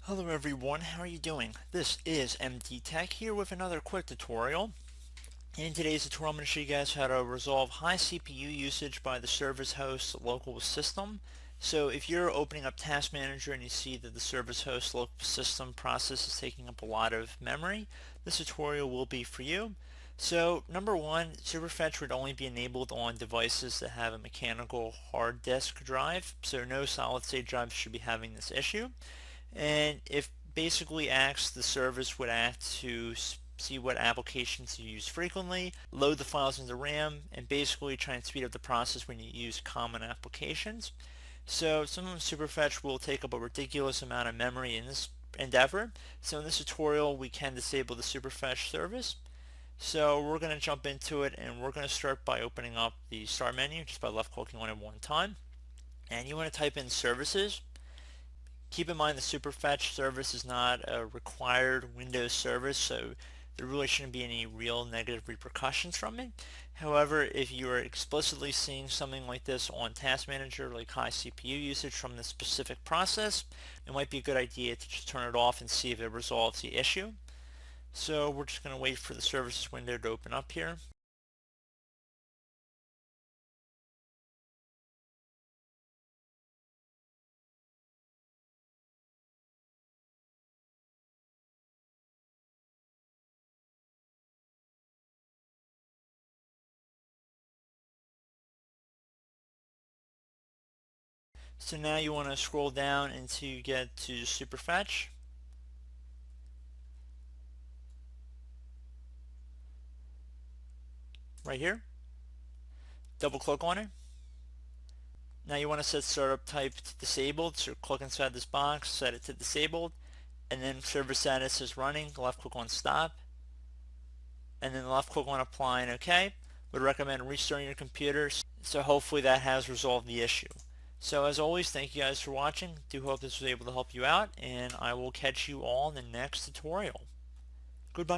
Hello everyone, how are you doing? This is MD Tech here with another quick tutorial. In today's tutorial I'm going to show you guys how to resolve high CPU usage by the service host local system. So if you're opening up Task Manager and you see that the service host local system process is taking up a lot of memory, this tutorial will be for you. So number one, Superfetch would only be enabled on devices that have a mechanical hard disk drive, so no solid state drives should be having this issue. And if basically asks, the service would ask to see what applications you use frequently, load the files into RAM, and basically try and speed up the process when you use common applications. So sometimes Superfetch will take up a ridiculous amount of memory in this endeavor. So in this tutorial we can disable the Superfetch service. So we're going to jump into it, and we're going to start by opening up the start menu just by left clicking on it one time. And you want to type in services. Keep in mind the Superfetch service is not a required Windows service, so there really shouldn't be any real negative repercussions from it. However, if you are explicitly seeing something like this on Task Manager, like high CPU usage from this specific process, it might be a good idea to just turn it off and see if it resolves the issue. So we're just going to wait for the services window to open up here. So now you want to scroll down until you get to Superfetch. Right here. Double click on it. Now you want to set startup type to disabled, so click inside this box, set it to disabled, and then service status is running, left click on stop, and then left click on apply and OK. Would recommend restarting your computer, so hopefully that has resolved the issue. So as always, thank you guys for watching. Do hope this was able to help you out, and I will catch you all in the next tutorial. Goodbye.